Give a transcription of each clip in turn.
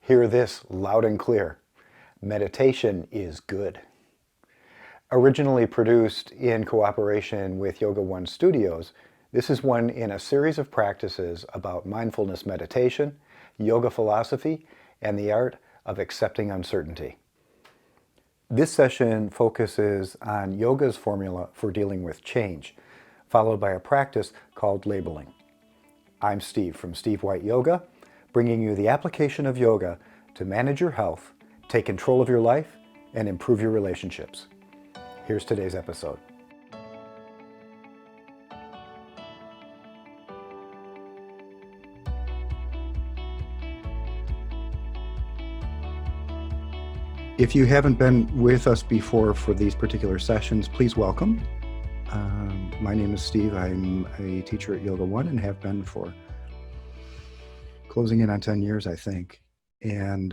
Hear this loud and clear. Meditation is good. Originally produced in cooperation with Yoga One Studios, this is one in a series of practices about mindfulness meditation, yoga philosophy, and the art of accepting uncertainty. This session focuses on yoga's formula for dealing with change, followed by a practice called labeling. I'm Steve from Steve White Yoga, bringing you the application of yoga to manage your health, take control of your life, and improve your relationships. Here's today's episode. If you haven't been with us before for these particular sessions, please welcome. My name is Steve. I'm a teacher at Yoga One and have been for closing in on 10 years, I think. And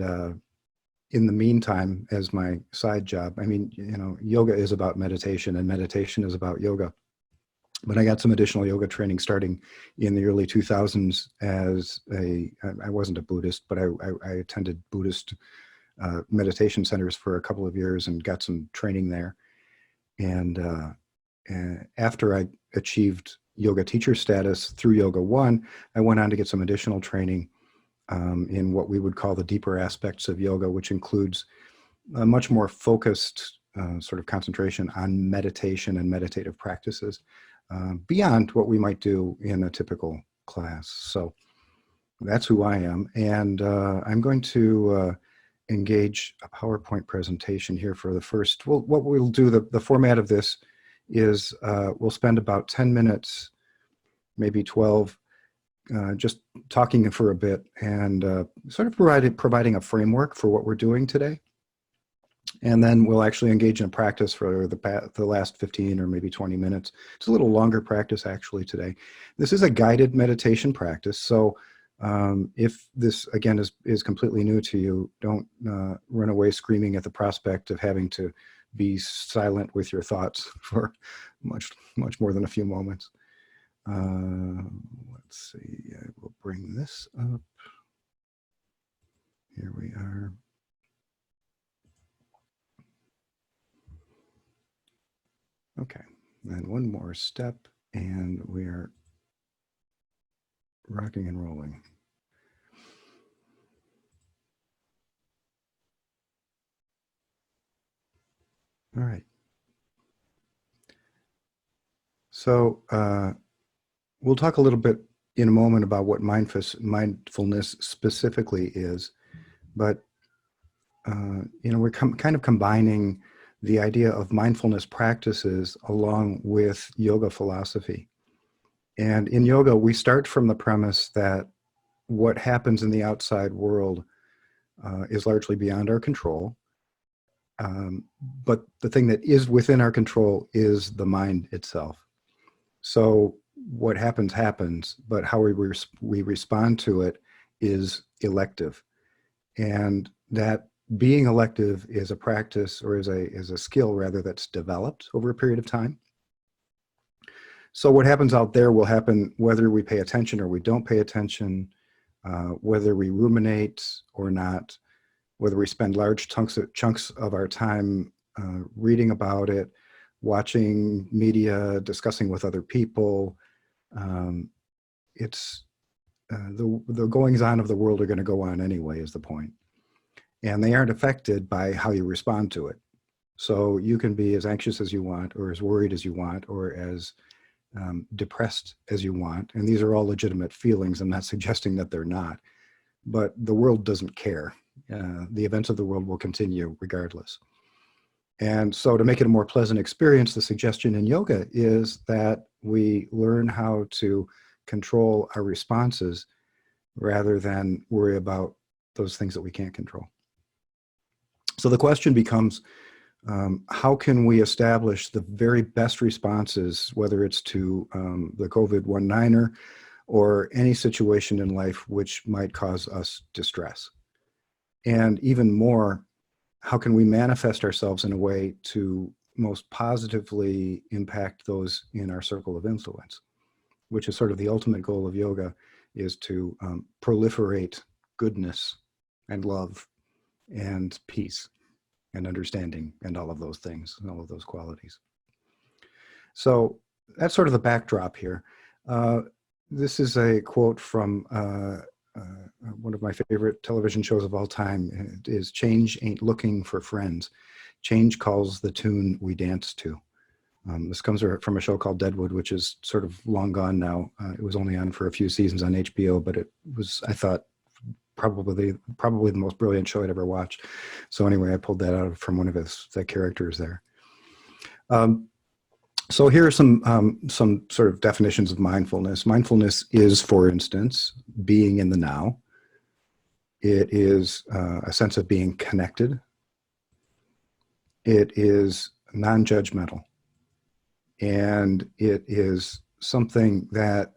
in the meantime, as my side job, yoga is about meditation and meditation is about yoga. But I got some additional yoga training starting in the early 2000s I wasn't a Buddhist, but I attended Buddhist meditation centers for a couple of years and got some training there. And after I achieved yoga teacher status through Yoga One, I went on to get some additional training in what we would call the deeper aspects of yoga, which includes a much more focused sort of concentration on meditation and meditative practices beyond what we might do in a typical class. So that's who I am. And I'm going to engage a PowerPoint presentation here for the first. What we'll do, the format of this is we'll spend about 10 minutes, maybe 12, just talking for a bit and sort of providing a framework for what we're doing today. And then we'll actually engage in practice for the last 15 or maybe 20 minutes. It's a little longer practice actually today. This is a guided meditation practice. So if this, again, is completely new to you, don't run away screaming at the prospect of having to be silent with your thoughts for much more than a few moments. Let's see, I will bring this up. Here we are. Okay, and one more step, and we are rocking and rolling. All right. So we'll talk a little bit in a moment about what mindfulness specifically is, but we're kind of combining the idea of mindfulness practices along with yoga philosophy. And in yoga, we start from the premise that what happens in the outside world is largely beyond our control. But the thing that is within our control is the mind itself. So what happens, but how we respond to it is elective. And that being elective is a practice, or is a skill rather, that's developed over a period of time. So what happens out there will happen whether we pay attention or we don't pay attention, whether we ruminate or not, whether we spend large chunks of our time reading about it, watching media, discussing with other people. It's the goings on of the world are going to go on anyway, is the point. And they aren't affected by how you respond to it. So you can be as anxious as you want, or as worried as you want, or as depressed as you want. And these are all legitimate feelings. I'm not suggesting that they're not, but the world doesn't care. The events of the world will continue regardless. And so to make it a more pleasant experience, the suggestion in yoga is that we learn how to control our responses rather than worry about those things that we can't control. So the question becomes, how can we establish the very best responses, whether it's to the COVID-19 or any situation in life which might cause us distress? And even more, how can we manifest ourselves in a way to most positively impact those in our circle of influence, which is sort of the ultimate goal of yoga, is to proliferate goodness and love and peace and understanding and all of those things and all of those qualities. So that's sort of the backdrop here. This is a quote from one of my favorite television shows of all time. It is "Change ain't looking for friends. Change calls the tune we dance to." This comes from a show called Deadwood, which is sort of long gone now. It was only on for a few seasons on HBO, but it was, I thought, probably the most brilliant show I'd ever watched. So anyway, I pulled that out from one of the characters there. So here are some sort of definitions of mindfulness. Mindfulness is, for instance, being in the now. It is a sense of being connected. It is non-judgmental. And it is something that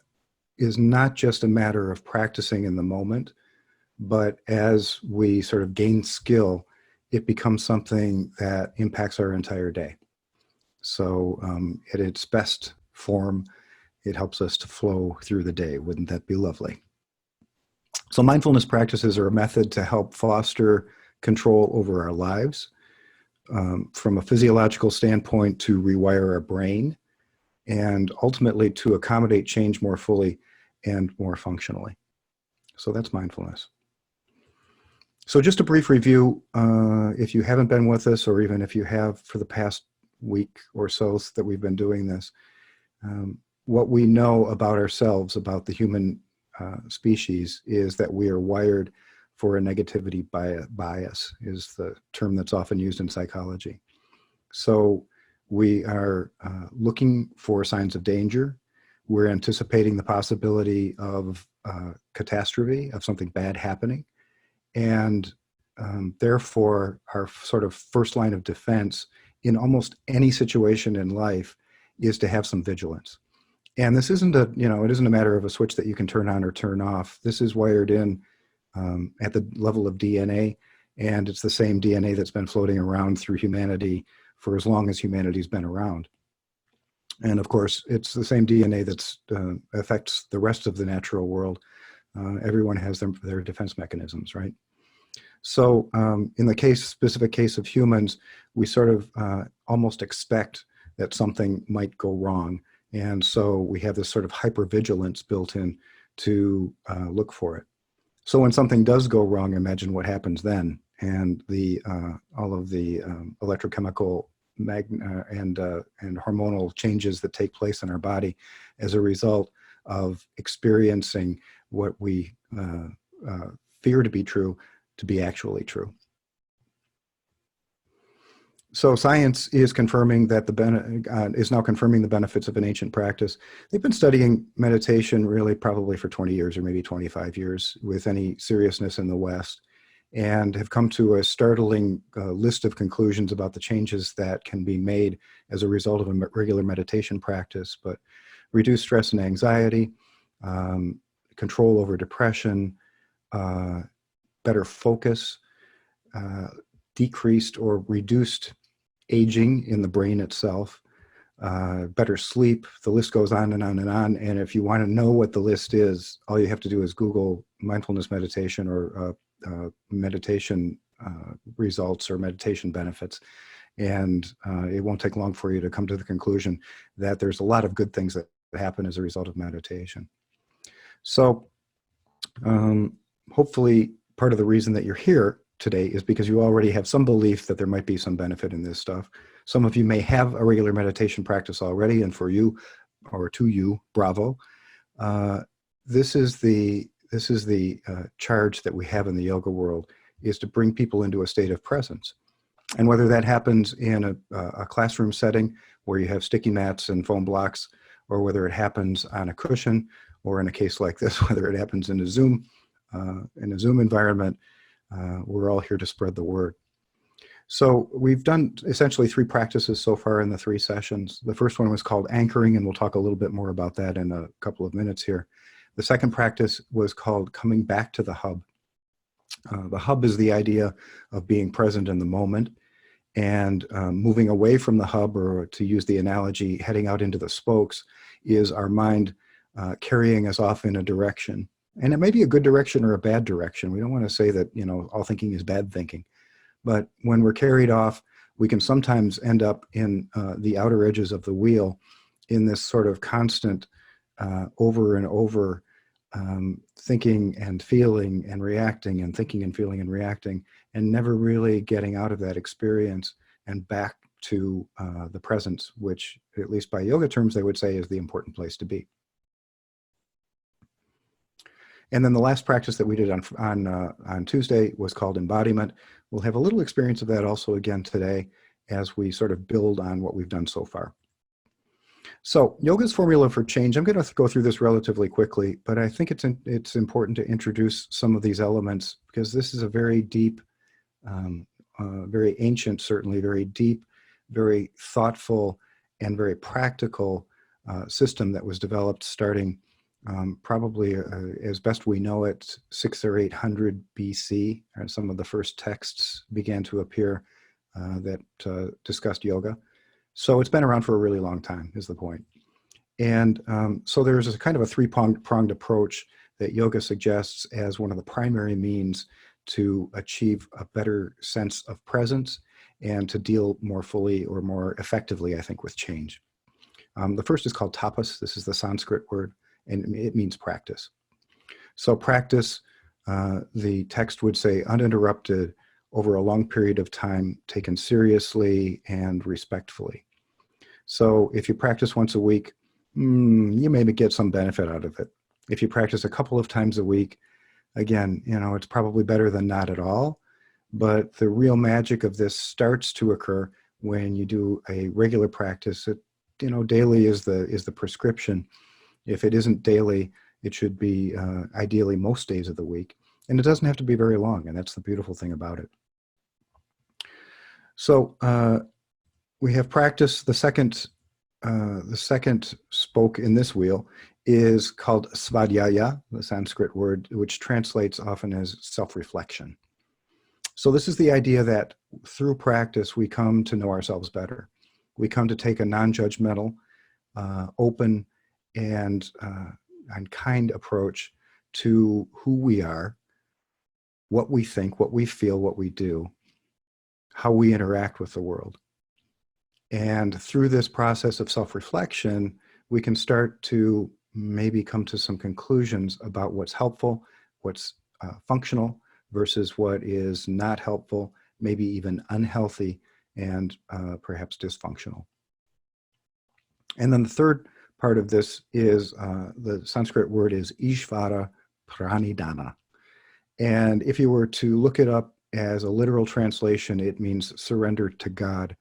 is not just a matter of practicing in the moment, but as we sort of gain skill, it becomes something that impacts our entire day. So at its best form, it helps us to flow through the day. Wouldn't that be lovely? So mindfulness practices are a method to help foster control over our lives, from a physiological standpoint to rewire our brain, and ultimately to accommodate change more fully and more functionally. So that's mindfulness. So just a brief review, if you haven't been with us, or even if you have for the past week or so that we've been doing this, what we know about ourselves, about the human species, is that we are wired for a negativity bias, is the term that's often used in psychology. So we are looking for signs of danger. We're anticipating the possibility of catastrophe, of something bad happening. And therefore, our sort of first line of defense in almost any situation in life is to have some vigilance. And this isn't it isn't a matter of a switch that you can turn on or turn off. This is wired in at the level of DNA, and it's the same DNA that's been floating around through humanity for as long as humanity's been around. And of course, it's the same DNA that's affects the rest of the natural world. Everyone has their defense mechanisms, right? So in the specific case of humans, we sort of almost expect that something might go wrong. And so we have this sort of hypervigilance built in to look for it. So when something does go wrong, imagine what happens then. And all of the electrochemical and hormonal changes that take place in our body as a result of experiencing what we fear to be true to be actually true. So science is confirming that is now confirming the benefits of an ancient practice. They've been studying meditation really probably for 20 years or maybe 25 years with any seriousness in the West, and have come to a startling list of conclusions about the changes that can be made as a result of a regular meditation practice, but reduced stress and anxiety, control over depression, better focus, decreased or reduced aging in the brain itself, better sleep. The list goes on and on and on. And if you want to know what the list is, all you have to do is Google mindfulness meditation or meditation results or meditation benefits. And it won't take long for you to come to the conclusion that there's a lot of good things that happen as a result of meditation. So hopefully part of the reason that you're here today is because you already have some belief that there might be some benefit in this stuff. Some of you may have a regular meditation practice already, and for you, or to you, bravo. This is the charge that we have in the yoga world, is to bring people into a state of presence. And whether that happens in a classroom setting where you have sticky mats and foam blocks, or whether it happens on a cushion, or in a case like this, whether it happens in a Zoom environment, we're all here to spread the word. So we've done essentially 3 practices so far in the 3 sessions. The first one was called anchoring, and we'll talk a little bit more about that in a couple of minutes here. The second practice was called coming back to the hub. The hub is the idea of being present in the moment and moving away from the hub, or to use the analogy, heading out into the spokes, is our mind carrying us off in a direction. And it may be a good direction or a bad direction. We don't want to say that, all thinking is bad thinking. But when we're carried off, we can sometimes end up in the outer edges of the wheel in this sort of constant over and over thinking and feeling and reacting and thinking and feeling and reacting, and never really getting out of that experience and back to the presence, which, at least by yoga terms, they would say is the important place to be. And then the last practice that we did on Tuesday was called embodiment. We'll have a little experience of that also again today as we sort of build on what we've done so far. So yoga's formula for change, I'm going to go through this relatively quickly, but I think it's important to introduce some of these elements because this is a very deep, very ancient, certainly very deep, very thoughtful, and very practical system that was developed starting probably, as best we know it, 600 or 800 BC. And some of the first texts began to appear that discussed yoga. So it's been around for a really long time, is the point. And so there's a kind of a three-pronged approach that yoga suggests as one of the primary means to achieve a better sense of presence and to deal more fully or more effectively, I think, with change. The first is called tapas. This is the Sanskrit word, and it means practice. So practice, the text would say, uninterrupted over a long period of time, taken seriously and respectfully. So if you practice once a week, you maybe get some benefit out of it. If you practice a couple of times a week, again, it's probably better than not at all. But the real magic of this starts to occur when you do a regular practice. Daily is the prescription. If it isn't daily, it should be ideally most days of the week. And it doesn't have to be very long, and that's the beautiful thing about it. So we have practice. The second spoke in this wheel is called svadhyaya, the Sanskrit word, which translates often as self-reflection. So this is the idea that through practice, we come to know ourselves better. We come to take a non-judgmental, open, and kind approach to who we are, what we think, what we feel, what we do, how we interact with the world. And through this process of self-reflection, we can start to maybe come to some conclusions about what's helpful, what's functional, versus what is not helpful, maybe even unhealthy, and perhaps dysfunctional. And then the third part of this is the Sanskrit word is Ishvara Pranidhana. And if you were to look it up as a literal translation, it means surrender to God.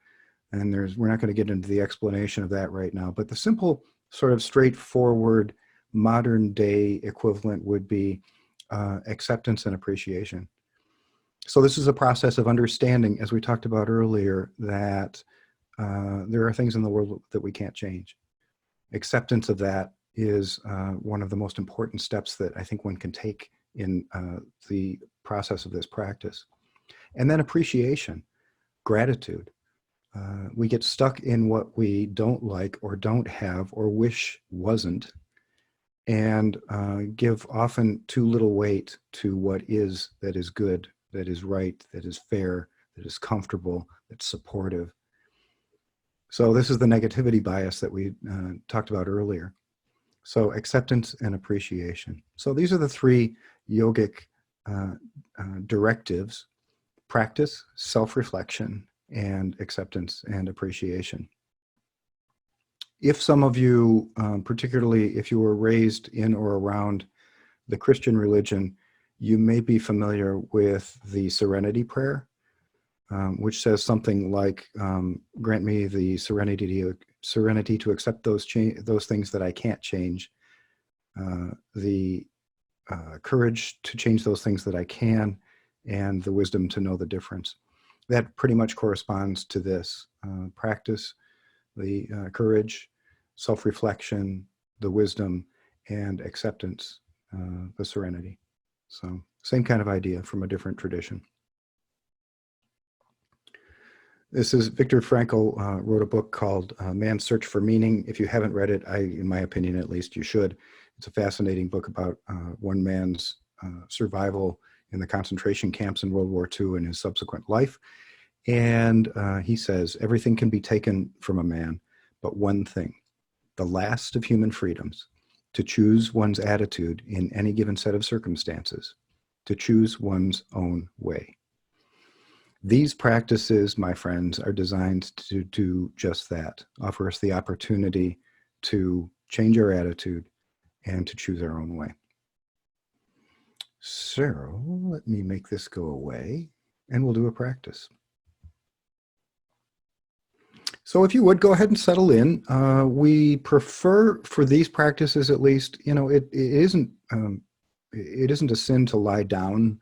And we're not going to get into the explanation of that right now, but the simple sort of straightforward modern day equivalent would be acceptance and appreciation. So this is a process of understanding, as we talked about earlier, that there are things in the world that we can't change. Acceptance of that is one of the most important steps that I think one can take in the process of this practice. And then appreciation, gratitude. We get stuck in what we don't like or don't have or wish wasn't, and give often too little weight to what is, that is good, that is right, that is fair, that is comfortable, that's supportive. So this is the negativity bias that we talked about earlier. So acceptance and appreciation. So these are the three yogic directives: practice, self-reflection, and acceptance and appreciation. If some of you, particularly if you were raised in or around the Christian religion, you may be familiar with the Serenity Prayer, which says something like, grant me the serenity to accept those things that I can't change, the courage to change those things that I can, and the wisdom to know the difference. That pretty much corresponds to this. Practice, the courage, self-reflection, the wisdom, and acceptance, the serenity. So same kind of idea from a different tradition. This is Viktor Frankl wrote a book called Man's Search for Meaning. If you haven't read it, in my opinion at least, you should. It's a fascinating book about one man's survival in the concentration camps in World War II and his subsequent life. And he says, everything can be taken from a man, but one thing, the last of human freedoms, to choose one's attitude in any given set of circumstances, to choose one's own way. These practices, my friends, are designed to do just that, offer us the opportunity to change our attitude and to choose our own way. So let me make this go away and we'll do a practice. So if you would, go ahead and settle in. We prefer for these practices, at least, it isn't a sin to lie down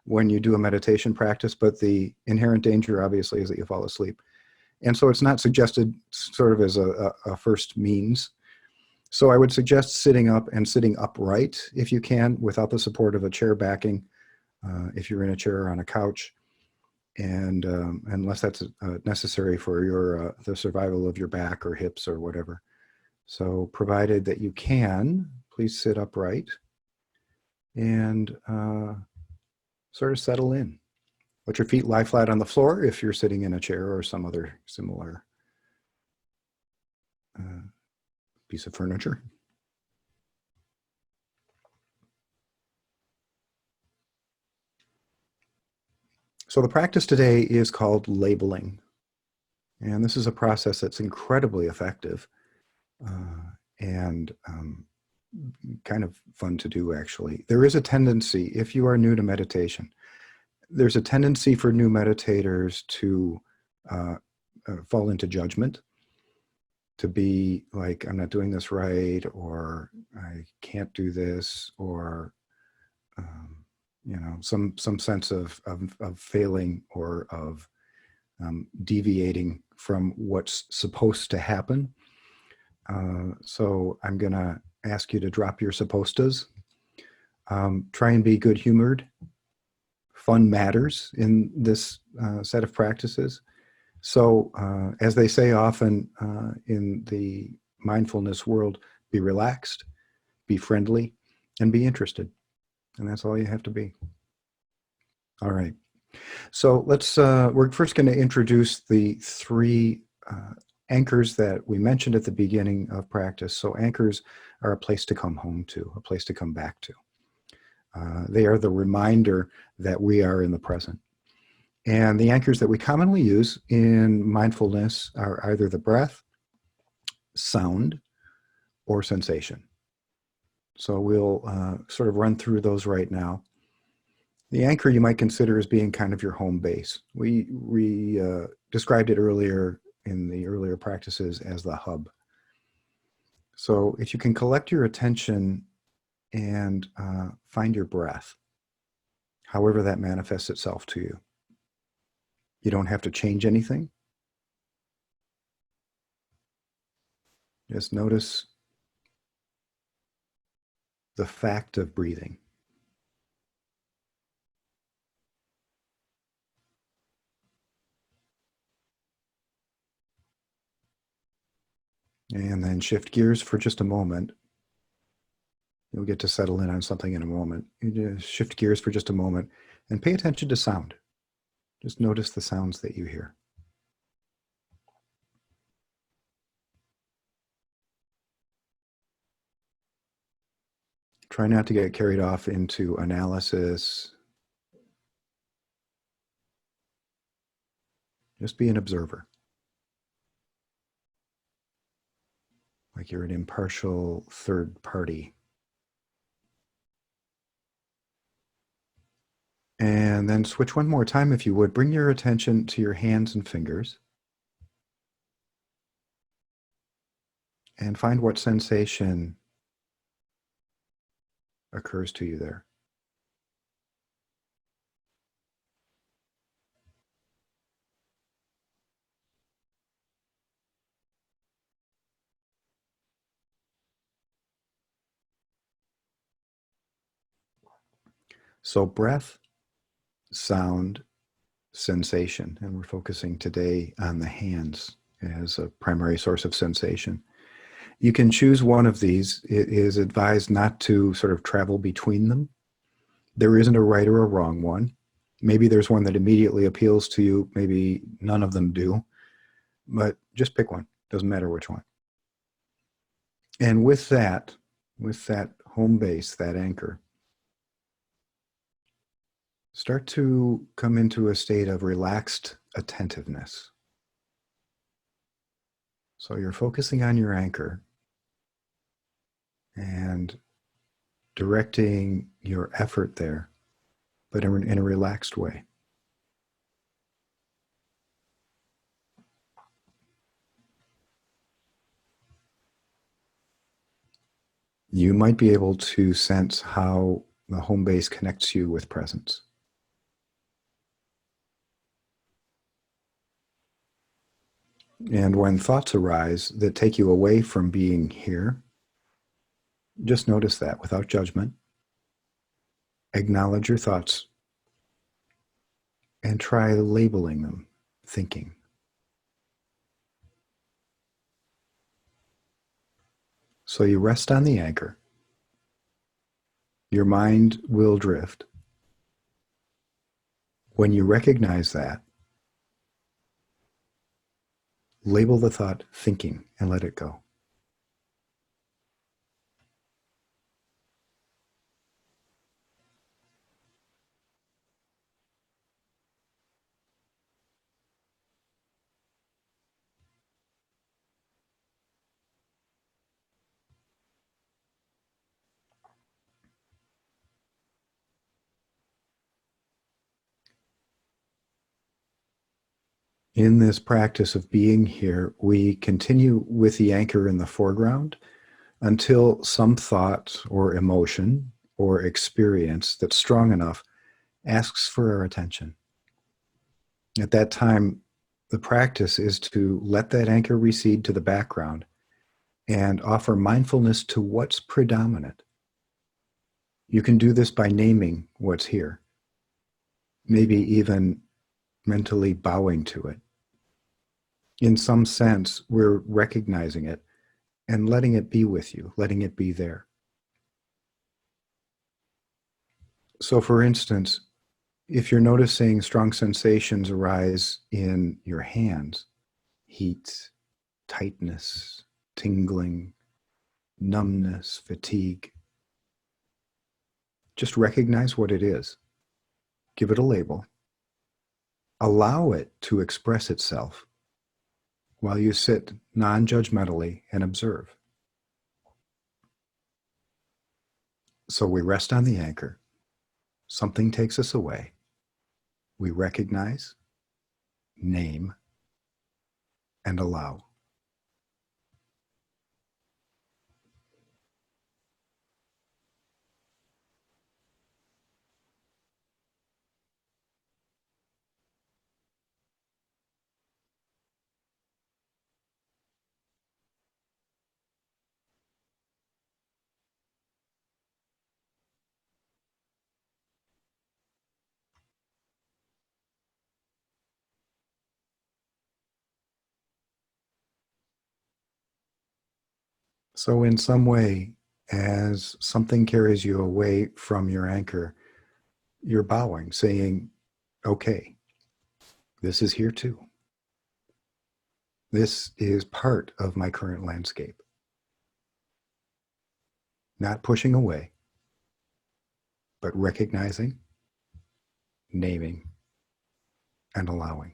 when you do a meditation practice, but the inherent danger, obviously, is that you fall asleep. And so it's not suggested sort of as a first means. So I would suggest sitting up and sitting upright if you can, without the support of a chair backing, if you're in a chair or on a couch. And unless that's necessary for the survival of your back or hips or whatever. So provided that you can, please sit upright and sort of settle in. Let your feet lie flat on the floor if you're sitting in a chair or some other similar piece of furniture. So the practice today is called labeling. And this is a process that's incredibly effective and kind of fun to do, actually. There is a tendency, if you are new to meditation, there's a tendency for new meditators to fall into judgment, to be like, I'm not doing this right, or I can't do this, or some sense of failing or of deviating from what's supposed to happen. So I'm going to ask you to drop your suppostas. Try and be good-humored. Fun matters in this set of practices. So as they say often in the mindfulness world, be relaxed, be friendly, and be interested. And that's all you have to be. All right. So we're first going to introduce the three anchors that we mentioned at the beginning of practice. So anchors are a place to come home to, a place to come back to. They are the reminder that we are in the present. And the anchors that we commonly use in mindfulness are either the breath, sound, or sensation. So we'll sort of run through those right now. The anchor you might consider as being kind of your home base. We described it earlier in the earlier practices as the hub. So if you can collect your attention and find your breath, however that manifests itself to you. You don't have to change anything. Just notice the fact of breathing. And then shift gears for just a moment. You'll get to settle in on something in a moment. You just shift gears for just a moment and pay attention to sound. Just notice the sounds that you hear. Try not to get carried off into analysis. Just be an observer. Like you're an impartial third party. And then switch one more time if you would. Bring your attention to your hands and fingers. And find what sensation occurs to you there. So breath, sound, sensation, and we're focusing today on the hands as a primary source of sensation. You can choose one of these. It is advised not to sort of travel between them. There isn't a right or a wrong one. Maybe there's one that immediately appeals to you. Maybe none of them do. But just pick one. Doesn't matter which one. And with that home base, that anchor, start to come into a state of relaxed attentiveness. So you're focusing on your anchor and directing your effort there, but in a relaxed way. You might be able to sense how the home base connects you with presence. And when thoughts arise that take you away from being here, just notice that without judgment. Acknowledge your thoughts and try labeling them, thinking. So you rest on the anchor. Your mind will drift. When you recognize that, label the thought thinking and let it go. In this practice of being here, we continue with the anchor in the foreground until some thought or emotion or experience that's strong enough asks for our attention. At that time, the practice is to let that anchor recede to the background and offer mindfulness to what's predominant. You can do this by naming what's here, maybe even mentally bowing to it. In some sense, we're recognizing it and letting it be with you, letting it be there. So, for instance, if you're noticing strong sensations arise in your hands, heat, tightness, tingling, numbness, fatigue, just recognize what it is. Give it a label. Allow it to express itself while you sit non-judgmentally and observe. So we rest on the anchor. Something takes us away. We recognize, name, and allow. So in some way, as something carries you away from your anchor, you're bowing, saying, okay, this is here too. This is part of my current landscape. Not pushing away, but recognizing, naming, and allowing.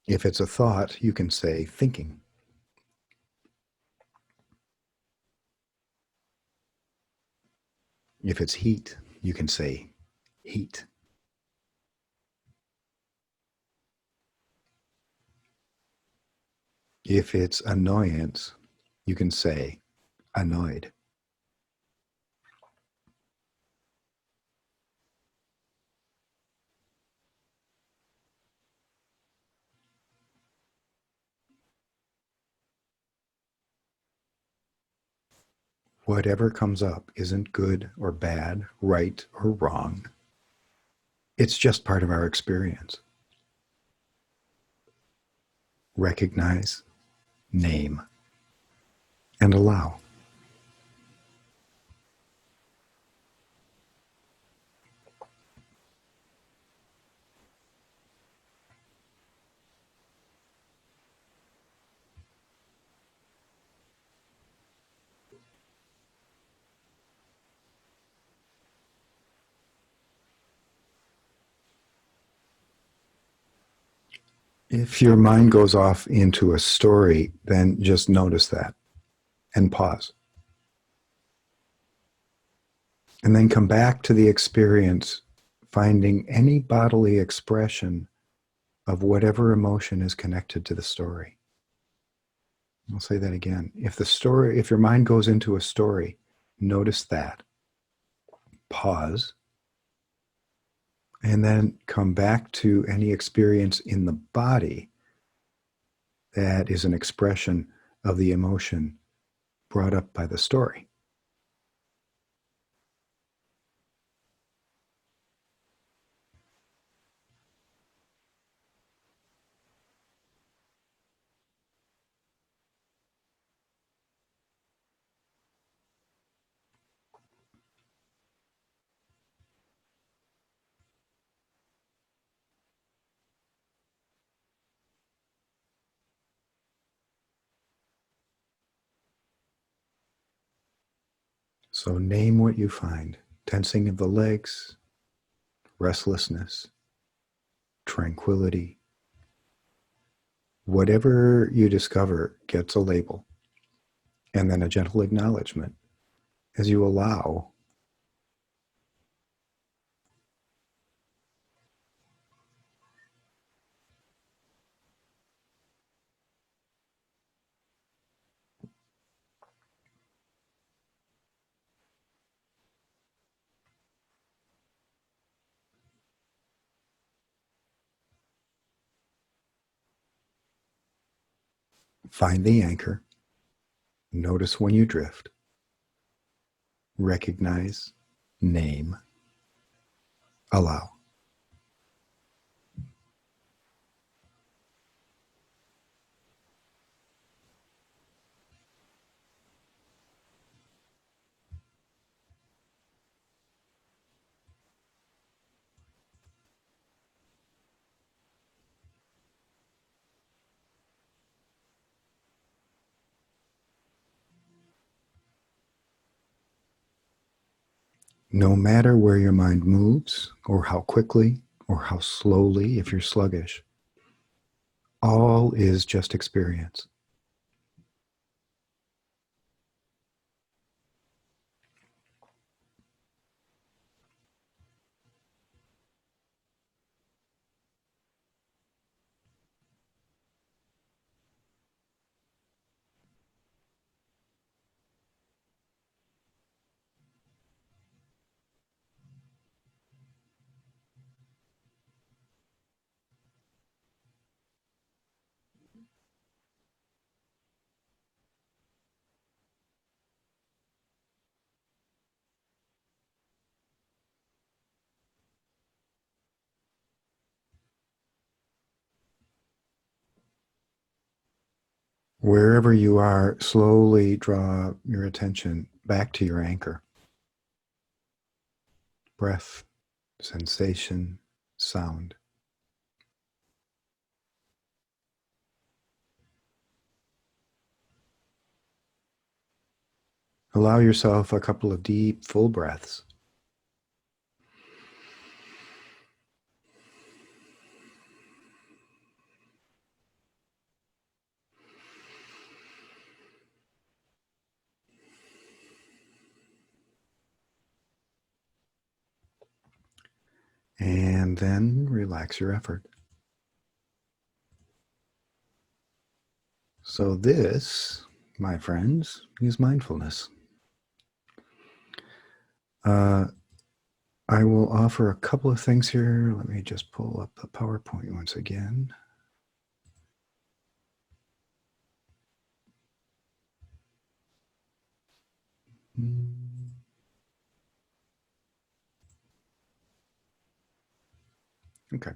If it's a thought, you can say thinking. If it's heat, you can say heat. If it's annoyance, you can say annoyed. Whatever comes up isn't good or bad, right or wrong. It's just part of our experience. Recognize, name, and allow. If your mind goes off into a story, then just notice that and pause. And then come back to the experience, finding any bodily expression of whatever emotion is connected to the story. I'll say that again. If your mind goes into a story, notice that. Pause. And then come back to any experience in the body that is an expression of the emotion brought up by the story. So name what you find. Tensing of the legs, restlessness, tranquility. Whatever you discover gets a label and then a gentle acknowledgement as you allow. Find the anchor. Notice when you drift. Recognize, name, allow. No matter where your mind moves, or how quickly, or how slowly, if you're sluggish, all is just experience. Wherever you are, slowly draw your attention back to your anchor. Breath, sensation, sound. Allow yourself a couple of deep, full breaths. And then relax your effort. So this, my friends, is mindfulness. I will offer a couple of things here. Let me just pull up the PowerPoint once again. Okay.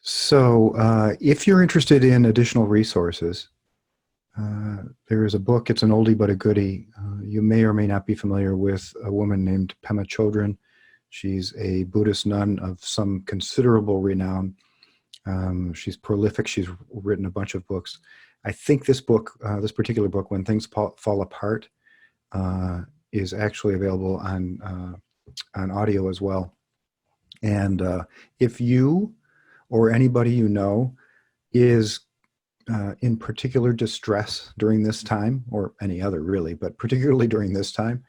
So if you're interested in additional resources, there is a book. It's an oldie but a goodie. You may or may not be familiar with a woman named Pema Chodron. She's a Buddhist nun of some considerable renown. She's prolific. She's written a bunch of books. I think this book, this particular book, When Things Fall Apart, is actually available on audio as well. And if you or anybody you know is in particular distress during this time, or any other really, but particularly during this time,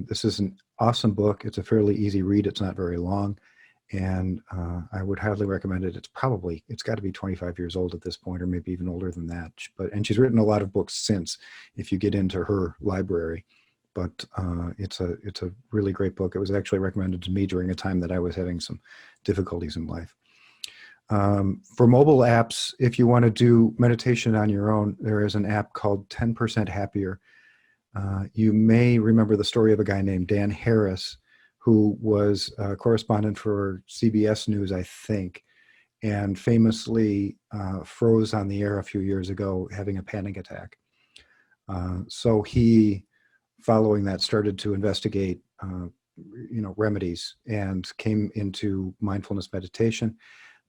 this is an awesome book. It's a fairly easy read. It's not very long. And I would highly recommend it. It's got to be 25 years old at this point, or maybe even older than that. And she's written a lot of books since, if you get into her library. But it's a really great book. It was actually recommended to me during a time that I was having some difficulties in life. For mobile apps, if you want to do meditation on your own, there is an app called 10% Happier. You may remember the story of a guy named Dan Harris, who was a correspondent for CBS News, I think, and famously froze on the air a few years ago having a panic attack. So he, following that, started to investigate remedies and came into mindfulness meditation,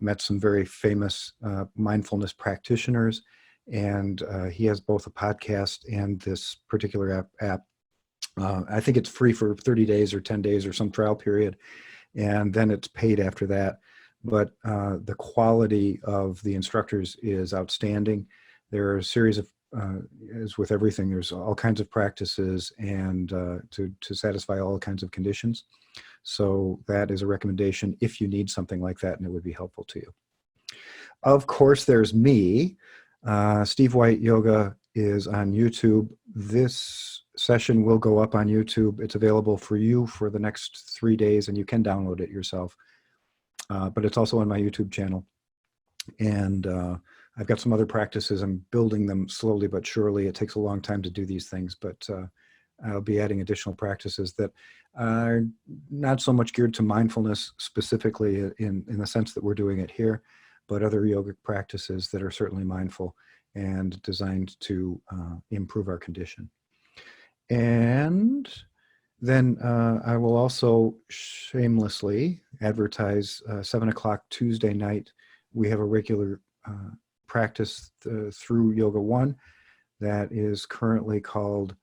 met some very famous mindfulness practitioners, and he has both a podcast and this particular app. I think it's free for 30 days or 10 days or some trial period, and then it's paid after that. But the quality of the instructors is outstanding. There are a series of, as with everything, there's all kinds of practices and to satisfy all kinds of conditions. So that is a recommendation if you need something like that and it would be helpful to you. Of course, there's me. Steve White Yoga is on YouTube. This session will go up on YouTube. It's available for you for the next 3 days, and you can download it yourself. But it's also on my YouTube channel. And I've got some other practices. I'm building them slowly but surely. It takes a long time to do these things, but I'll be adding additional practices that are not so much geared to mindfulness specifically in the sense that we're doing it here, but other yogic practices that are certainly mindful and designed to improve our condition. And then I will also shamelessly advertise 7 o'clock Tuesday night. We have a regular practice through Yoga One that is currently called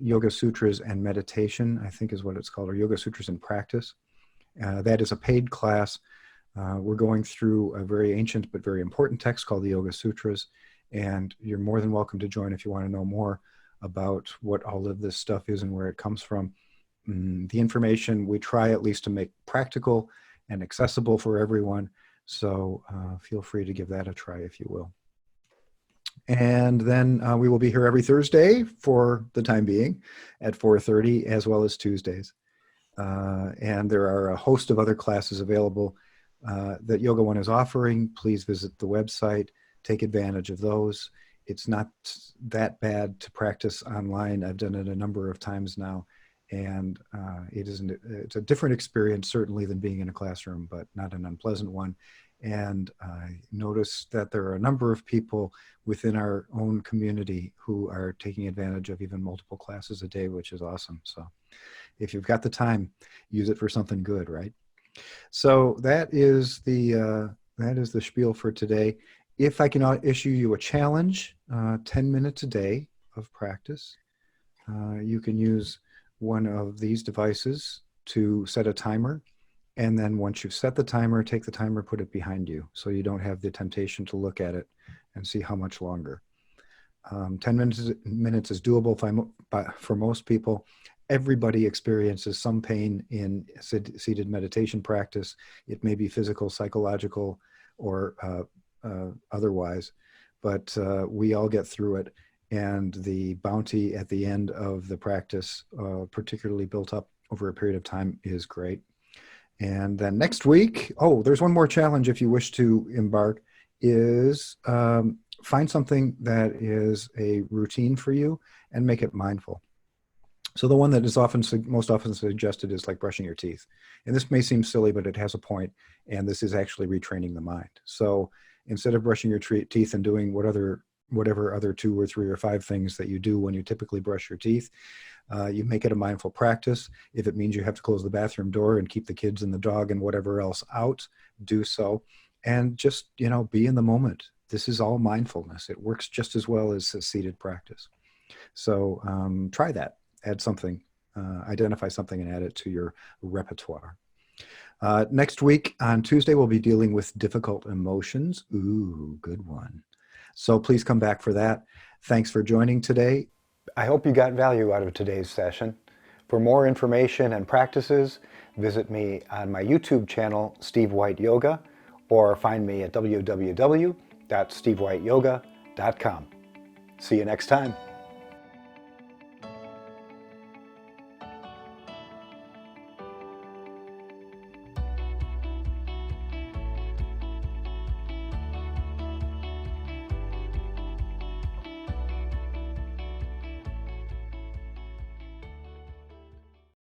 Yoga Sutras and Meditation, I think is what it's called, or Yoga Sutras in Practice. That is a paid class. We're going through a very ancient but very important text called the Yoga Sutras, and you're more than welcome to join if you want to know more about what all of this stuff is and where it comes from. The information we try at least to make practical and accessible for everyone, so feel free to give that a try if you will. And then we will be here every Thursday for the time being at 4:30, as well as Tuesdays. And there are a host of other classes available that Yoga One is offering. Please visit the website, take advantage of those. It's not that bad to practice online. I've done it a number of times now, and it's a different experience certainly than being in a classroom, but not an unpleasant one. And I noticed that there are a number of people within our own community who are taking advantage of even multiple classes a day, which is awesome. So if you've got the time, use it for something good, right? So that is the spiel for today. If I can issue you a challenge, 10 minutes a day of practice, you can use one of these devices to set a timer. And then once you've set the timer, take the timer, put it behind you so you don't have the temptation to look at it and see how much longer. 10 minutes is doable for most people. Everybody experiences some pain in seated meditation practice. It may be physical, psychological, or otherwise, but we all get through it. And the bounty at the end of the practice, particularly built up over a period of time, is great. And then next week, there's one more challenge if you wish to embark, is find something that is a routine for you and make it mindful. So the one that is most often suggested is like brushing your teeth. And this may seem silly, but it has a point, and this is actually retraining the mind. So instead of brushing your teeth and doing whatever other 2 or 3 or 5 things that you do when you typically brush your teeth, you make it a mindful practice. If it means you have to close the bathroom door and keep the kids and the dog and whatever else out, do so. And just, be in the moment. This is all mindfulness. It works just as well as a seated practice. So try that. Add something, identify something and add it to your repertoire. Next week on Tuesday, we'll be dealing with difficult emotions. Ooh, good one. So please come back for that. Thanks for joining today. I hope you got value out of today's session. For more information and practices, visit me on my YouTube channel, Steve White Yoga, or find me at www.stevewhiteyoga.com. See you next time.